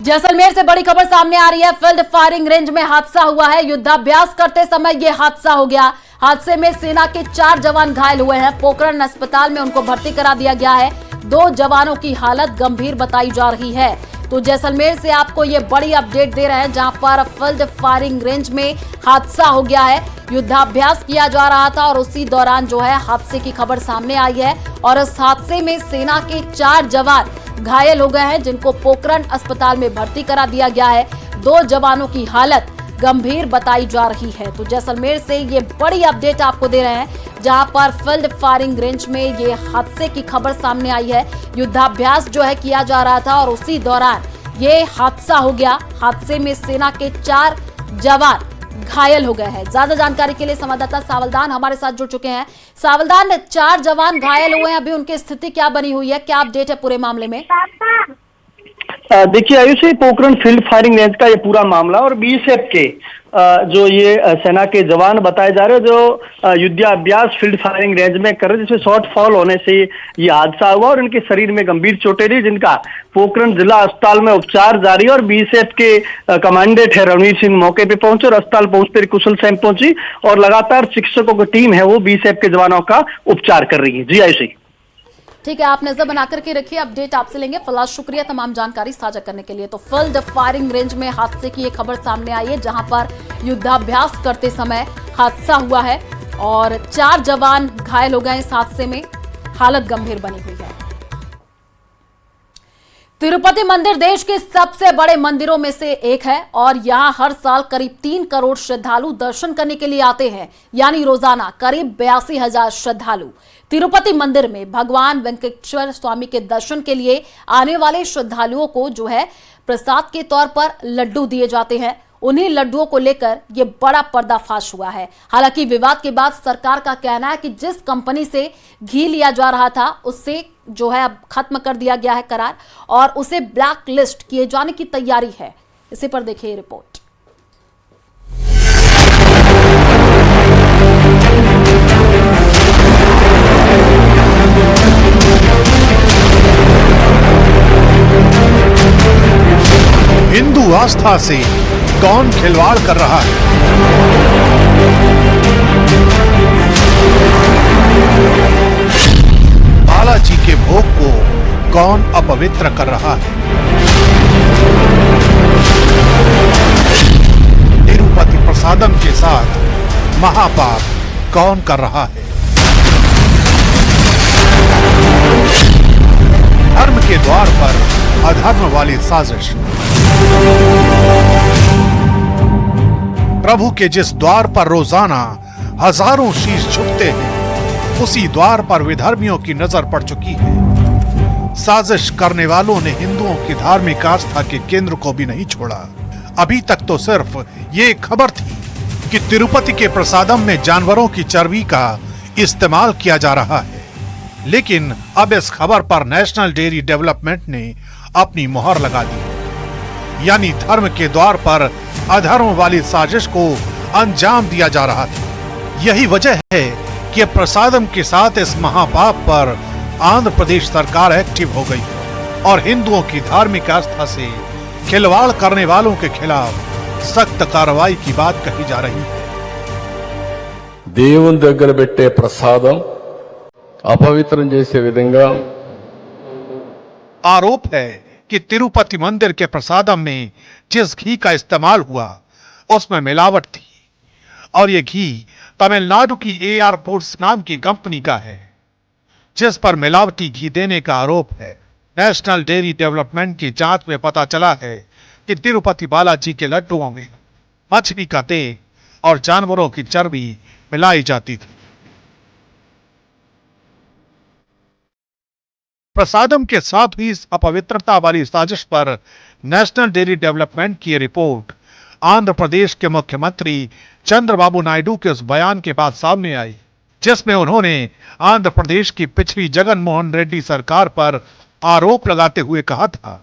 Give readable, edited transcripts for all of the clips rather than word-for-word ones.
जैसलमेर से बड़ी खबर सामने आ रही है। फील्ड फायरिंग रेंज में हादसा हुआ है। युद्धाभ्यास करते समय यह हादसा हो गया। हादसे में सेना के 4 जवान घायल हुए हैं। पोखरण अस्पताल में उनको भर्ती करा दिया गया है। 2 जवानों की हालत गंभीर बताई जा रही है। तो जैसलमेर से आपको ये बड़ी अपडेट दे रहे हैं, जहां पर फील्ड फायरिंग रेंज में हादसा हो गया है। युद्धाभ्यास किया जा रहा था और उसी दौरान जो है हादसे की खबर सामने आई है और इस हादसे में सेना के 4 जवान घायल हो गए हैं, जिनको पोखरण अस्पताल में भर्ती करा दिया गया है। 2 जवानों की हालत गंभीर बताई जा रही है। तो जैसलमेर से ये बड़ी अपडेट आपको दे रहे हैं, जहां पर फील्ड फायरिंग रेंज में ये हादसे की खबर सामने आई है। युद्धाभ्यास जो है किया जा रहा था और उसी दौरान ये हादसा हो गया। हादसे में सेना के 4 जवान घायल हो गए हैं। ज्यादा जानकारी के लिए संवाददाता सावलदान हमारे साथ जुड़ चुके हैं। सावलदान, 4 जवान घायल हुए हैं, अभी उनकी स्थिति क्या बनी हुई है, क्या अपडेट है पूरे मामले में? देखिए Ayushi, Pokhran field firing range का ये पूरा मामला और बीएसएफ के जो ये सेना के जवान बताए जा रहे हैं, जो युद्धाभ्यास फील्ड फायरिंग रेंज में कर रहे, जिसमें शॉर्ट फॉल होने से ये हादसा हुआ और इनके शरीर में गंभीर चोटें रही, जिनका पोखरण जिला अस्पताल में उपचार जारी है। और बीएसएफ के कमांडेंट है रणवीर सिंह मौके पे पहुंचे और अस्पताल पहुंचते कुशल सैन पहुंची और लगातार चिकित्सकों की टीम है वो बीएसएफ के जवानों का उपचार कर रही है। जी आयुषी, ठीक है, आप नजर बनाकर के रखिए, अपडेट आपसे लेंगे। फिलहाल शुक्रिया तमाम जानकारी साझा करने के लिए। तो फील्ड फायरिंग रेंज में हादसे की एक खबर सामने आई है, जहां पर युद्धाभ्यास करते समय हादसा हुआ है और 4 जवान घायल हो गए इस हादसे में, हालत गंभीर बनी हुई है। तिरुपति मंदिर देश के सबसे बड़े मंदिरों में से एक है और यहां हर साल करीब 3 करोड़ श्रद्धालु दर्शन करने के लिए आते हैं, यानी रोजाना करीब 82,000 श्रद्धालु तिरुपति मंदिर में भगवान वेंकटेश्वर स्वामी के दर्शन के लिए आने वाले श्रद्धालुओं को जो है प्रसाद के तौर पर लड्डू दिए जाते हैं। उन्हीं लड्डुओं को लेकर यह बड़ा पर्दाफाश हुआ है। हालांकि विवाद के बाद सरकार का कहना है कि जिस कंपनी से घी लिया जा रहा था उससे जो है अब खत्म कर दिया गया है करार और उसे ब्लैक लिस्ट किए जाने की तैयारी है। इसी पर देखिए रिपोर्ट। हिंदू आस्था से कौन खिलवाड़ कर रहा है? बालाजी के भोग को कौन अपवित्र कर रहा है? तिरुपति प्रसादम के साथ महापाप कौन कर रहा है? धर्म के द्वार पर अधर्म वाली साजिश। प्रभु के जिस द्वार पर रोजाना हजारों शीश झुकते हैं, उसी द्वार पर विधर्मियों की नजर पड़ चुकी है। साजिश करने वालों ने हिंदुओं की धार्मिक आस्था के केंद्र को भी नहीं छोड़ा। अभी तक तो सिर्फ ये खबर थी कि तिरुपति के प्रसादम में जानवरों की चर्बी का इस्तेमाल किया जा रहा है, लेकिन अब इस खबर पर नेशनल डेयरी डेवलपमेंट ने अपनी मोहर लगा दी। यानी धर्म के द्वार पर अधर्म वाली साजिश को अंजाम दिया जा रहा था। यही वजह है कि प्रसादम के साथ इस महापाप पर आंध्र प्रदेश सरकार एक्टिव हो गई और हिंदुओं की धार्मिक आस्था से खिलवाड़ करने वालों के खिलाफ सख्त कार्रवाई की बात कही जा रही है। దేవుని దగ్గర పెట్టే ప్రసాదం అపవిత్రం చేసే విధంగా आरोप है कि तिरुपति मंदिर के प्रसादम में जिस घी का इस्तेमाल हुआ उसमें मिलावट थी और ये घी तमिलनाडु की एआर फूड्स नाम की कंपनी का है, जिस पर मिलावटी घी देने का आरोप है। नेशनल डेयरी डेवलपमेंट की जांच में पता चला है कि तिरुपति बालाजी के लड्डुओं में मछली का तेल और जानवरों की चर्बी मिलाई जाती थी। प्रसादम के साथ हुई इस अपवित्रता वाली साजिश पर नेशनल डेयरी डेवलपमेंट की रिपोर्ट आंध्र प्रदेश के मुख्यमंत्री चंद्रबाबू नायडू के उस बयान के बाद सामने आई, जिसमें उन्होंने आंध्र प्रदेश की पिछली जगनमोहन रेड्डी सरकार पर आरोप लगाते हुए कहा था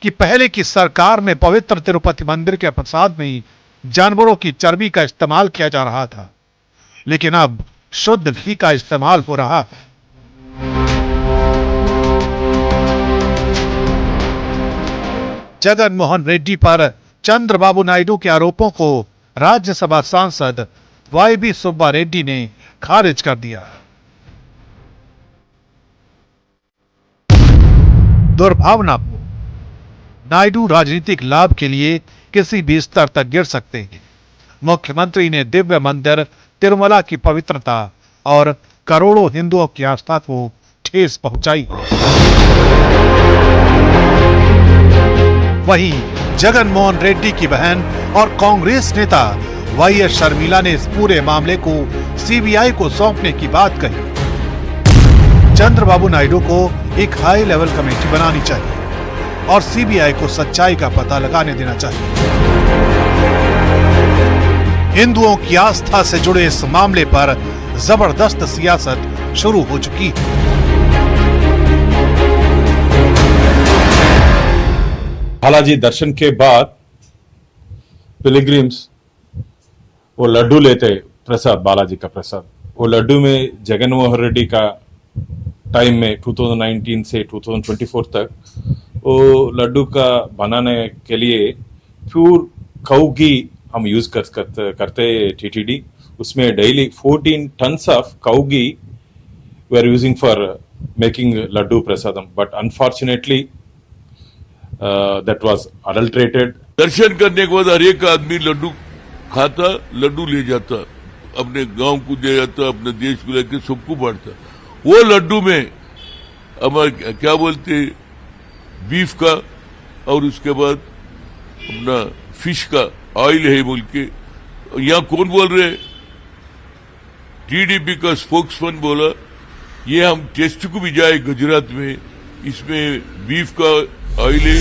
कि पहले की सरकार में पवित्र तिरुपति मंदिर के प्रसाद में जानवरों की चर्बी का इस्तेमाल किया जा रहा था, लेकिन अब शुद्ध घी का इस्तेमाल हो रहा है। जगन मोहन रेड्डी पर चंद्रबाबू नायडू के आरोपों को राज्यसभा सांसद वाईबी सुब्बा रेड्डी ने खारिज कर दिया। दुर्भावनापूर्ण, नायडू राजनीतिक लाभ के लिए किसी भी स्तर तक गिर सकते हैं। मुख्यमंत्री ने दिव्य मंदिर तिरुमला की पवित्रता और करोड़ों हिंदुओं की आस्था को ठेस पहुंचाई। वहीं जगन मोहन रेड्डी की बहन और कांग्रेस नेता वाईएस शर्मिला ने इस पूरे मामले को सीबीआई को सौंपने की बात कही। चंद्रबाबू नायडू को एक हाई लेवल कमेटी बनानी चाहिए और सीबीआई को सच्चाई का पता लगाने देना चाहिए। हिंदुओं की आस्था से जुड़े इस मामले पर जबरदस्त सियासत शुरू हो चुकी है। बालाजी दर्शन के बाद पिलग्रिम्स वो लड्डू लेते, प्रसाद, बालाजी का प्रसाद। वो लड्डू में जगन मोहन रेड्डी का टाइम में 2019 से 2024 तक वो लड्डू का बनाने के लिए प्योर काऊ घी हम यूज करते टीटीडी। उसमें daily 14 tons of cow ghee we are using for making laddu prasadam, but unfortunately that was adulterated. दर्शन करने के बाद हर एक आदमी लड्डू खाता, लड्डू ले जाता, अपने गांव को दे जाता, अपने देश को लेकर सबको बांटता। वो लड्डू में हमारे क्या बोलते बीफ का और उसके बाद अपना फिश का ऑयल है बोल के, यहाँ कौन बोल रहे, टीडीपी का स्पोक्समैन बोला ये हम टेस्ट को भी जाए गुजरात में, इसमें बीफ का ऑयल है।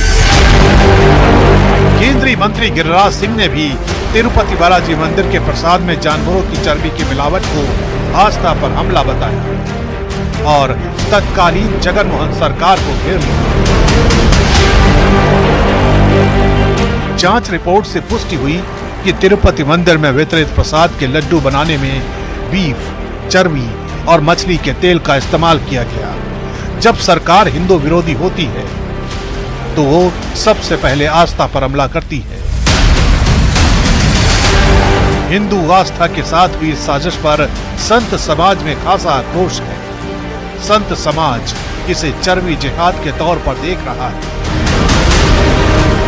केंद्रीय मंत्री गिरिराज सिंह ने भी तिरुपति बालाजी मंदिर के प्रसाद में जानवरों की चर्बी की मिलावट को आस्था पर हमला बताया और तत्कालीन जगन मोहन सरकार को घेर लिया। जांच रिपोर्ट से पुष्टि हुई कि तिरुपति मंदिर में वितरित प्रसाद के लड्डू बनाने में बीफ, चर्बी और मछली के तेल का इस्तेमाल किया गया। जब सरकार हिंदू विरोधी होती है तो वो सबसे पहले आस्था पर हमला करती है। हिंदू आस्था के साथ हुई इस साजिश पर संत समाज में खासा आक्रोश है। संत समाज इसे चर्बी जिहाद के तौर पर देख रहा है।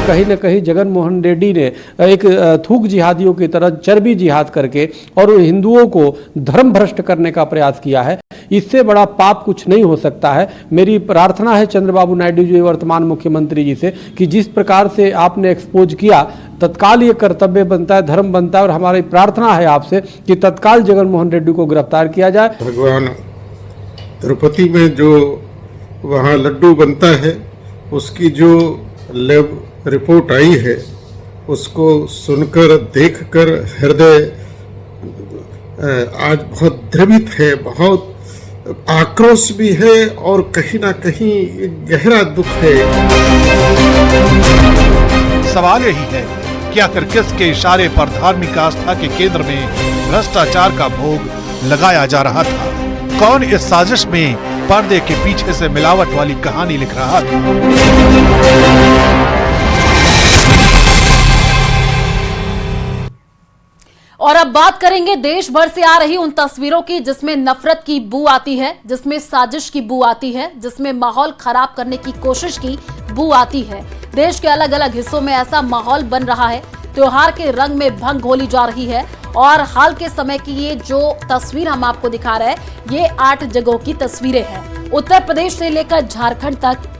कहीं न कहीं जगन मोहन रेड्डी ने एक थूक जिहादियों की तरह चर्बी जिहाद करके और हिंदुओं को धर्म भ्रष्ट करने का प्रयास किया है। इससे बड़ा पाप कुछ नहीं हो सकता है। मेरी प्रार्थना है चंद्रबाबू नायडू जी, वर्तमान मुख्यमंत्री जी से, कि जिस प्रकार से आपने एक्सपोज किया, तत्काल ये कर्तव्य बनता है, धर्म बनता है, और हमारी प्रार्थना है आपसे कि तत्काल जगन मोहन रेड्डी को गिरफ्तार किया जाए। भगवान तिरुपति में जो वहाँ लड्डू बनता है उसकी जो लैब रिपोर्ट आई है उसको सुनकर देखकर हृदय आज बहुत द्रवित है, बहुत आक्रोश भी है और कहीं ना कहीं गहरा दुख है। सवाल यही है कि आखिर किसके इशारे पर धार्मिक आस्था के केंद्र में भ्रष्टाचार का भोग लगाया जा रहा था? कौन इस साजिश में पर्दे के पीछे से मिलावट वाली कहानी लिख रहा था? और अब बात करेंगे देश भर से आ रही उन तस्वीरों की जिसमें नफरत की बू आती है, जिसमें साजिश की बू आती है, जिसमें माहौल खराब करने की कोशिश की बू आती है। देश के अलग अलग हिस्सों में ऐसा माहौल बन रहा है, त्योहार के रंग में भंग घोली जा रही है। और हाल के समय की ये जो तस्वीर हम आपको दिखा रहे हैं, ये 8 जगहों की तस्वीरें हैं, उत्तर प्रदेश से लेकर झारखंड तक।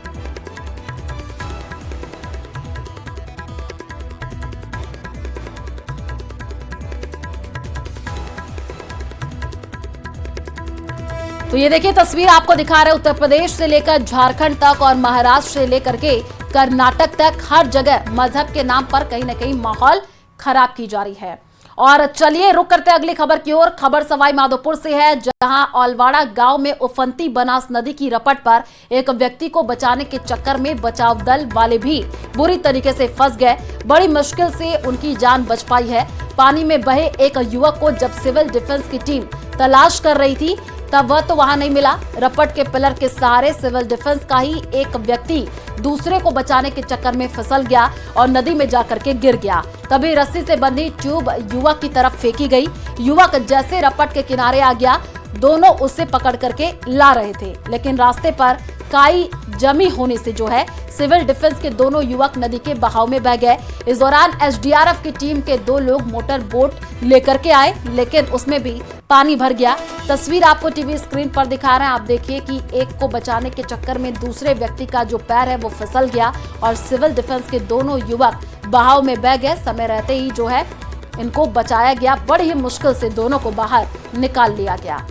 तो ये देखिए तस्वीर आपको दिखा रहे हैं, उत्तर प्रदेश से लेकर झारखंड तक और महाराष्ट्र से लेकर के कर्नाटक तक हर जगह मजहब के नाम पर कहीं ना कहीं माहौल खराब की जा रही है। और चलिए रुक करते अगली खबर की ओर। खबर सवाई माधोपुर से है, जहां औलवाड़ा गांव में उफनती बनास नदी की रपट पर एक व्यक्ति को बचाने के चक्कर में बचाव दल वाले भी बुरी तरीके से फंस गए। बड़ी मुश्किल से उनकी जान बच पाई है। पानी में बहे एक युवक को जब सिविल डिफेंस की टीम तलाश कर रही थी, तब वह तो वहां नहीं मिला। रपट के पिलर के सहारे सिविल डिफेंस का ही एक व्यक्ति दूसरे को बचाने के चक्कर में फिसल गया और नदी में जाकर के गिर गया। तभी रस्सी से बंधी ट्यूब युवक की तरफ फेंकी गई। युवक जैसे रपट के किनारे आ गया, दोनों उसे पकड़ करके ला रहे थे, लेकिन रास्ते पर काई जमी होने से जो है सिविल डिफेंस के दोनों युवक नदी के बहाव में बह गए। इस दौरान एसडीआरएफ की टीम के 2 लोग मोटर बोट लेकर के आए, लेकिन उसमें भी पानी भर गया। तस्वीर आपको टीवी स्क्रीन पर दिखा रहे हैं। आप देखिए कि एक को बचाने के चक्कर में दूसरे व्यक्ति का जो पैर है वो फिसल गया और सिविल डिफेंस के दोनों युवक बहाव में बह गए। समय रहते ही जो है इनको बचाया गया। बड़ी ही मुश्किल से दोनों को बाहर निकाल लिया गया।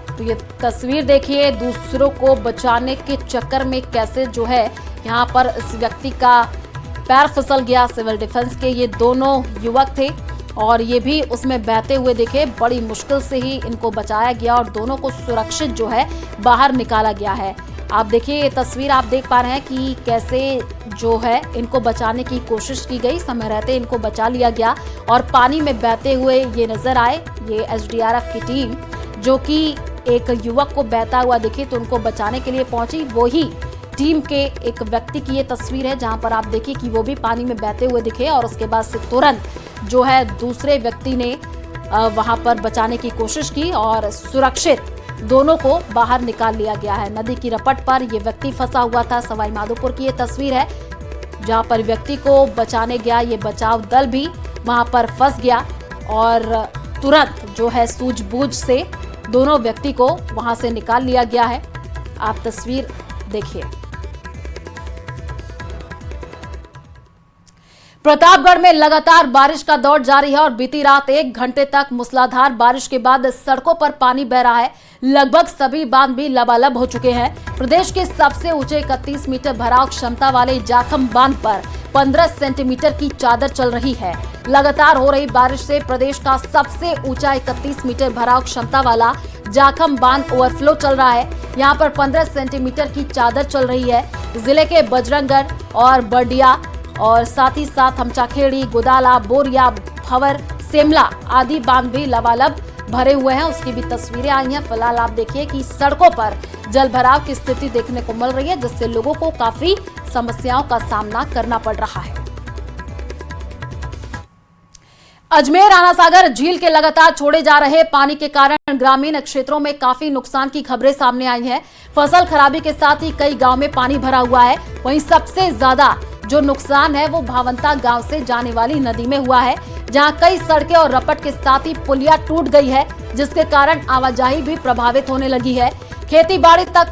तो ये तस्वीर देखिए, दूसरों को बचाने के चक्कर में कैसे जो है यहाँ पर इस व्यक्ति का पैर फिसल गया। सिविल डिफेंस के ये दोनों युवक थे और ये भी उसमें बहते हुए दिखे। बड़ी मुश्किल से ही इनको बचाया गया और दोनों को सुरक्षित जो है बाहर निकाला गया है। आप देखिए ये तस्वीर, आप देख पा रहे हैं कि कैसे जो है इनको बचाने की कोशिश की गई। समय रहते इनको बचा लिया गया और पानी में बहते हुए ये नजर आए। ये एसडीआरएफ की टीम जो कि एक युवक को बहता हुआ दिखे तो उनको बचाने के लिए पहुंची। वो ही टीम के एक व्यक्ति की ये तस्वीर है जहां पर आप देखिए कि वो भी पानी में बहते हुए दिखे और उसके बाद से तुरंत जो है दूसरे व्यक्ति ने वहां पर बचाने की कोशिश की और सुरक्षित दोनों को बाहर निकाल लिया गया है। नदी की रपट पर ये व्यक्ति फंसा हुआ था। सवाई माधोपुर की ये तस्वीर है जहां पर व्यक्ति को बचाने गया ये बचाव दल भी वहां पर फंस गया और तुरंत जो है सूझबूझ से दोनों व्यक्ति को वहां से निकाल लिया गया है। आप तस्वीर देखिए। प्रतापगढ़ में लगातार बारिश का दौर जारी है और बीती रात 1 घंटे तक मूसलाधार बारिश के बाद सड़कों पर पानी बह रहा है। लगभग सभी बांध भी लबालब हो चुके हैं। प्रदेश के सबसे ऊंचे 31 मीटर भराव क्षमता वाले जाखम बांध पर 15 सेंटीमीटर की चादर चल रही है। लगातार हो रही बारिश से प्रदेश का सबसे ऊंचा 31 मीटर भराव क्षमता वाला जाखम बांध ओवरफ्लो चल रहा है। यहाँ पर 15 सेंटीमीटर की चादर चल रही है। जिले के बजरंगगढ़ और बर्डिया और साथ ही साथ हमचाखेड़ी, गोदाला, बोरिया, भवर, सेमला आदि बांध भी लबालब भरे हुए हैं। उसकी भी तस्वीरें आई हैं। फिलहाल आप देखिए कि सड़कों पर जल भराव की स्थिति देखने को मिल रही है, जिससे लोगों को काफी समस्याओं का सामना करना पड़ रहा है। अजमेर आना सागर झील के लगातार छोड़े जा रहे पानी के कारण ग्रामीण क्षेत्रों में काफी नुकसान की खबरें सामने आई हैं। फसल खराबी के साथ ही कई गांव में पानी भरा हुआ है। वहीं सबसे ज्यादा जो नुकसान है वो भावंता गांव से जाने वाली नदी में हुआ है, जहां कई सड़कें और रपट के साथ ही पुलिया टूट गई है, जिसके कारण आवाजाही भी प्रभावित होने लगी है। खेती बाड़ी तक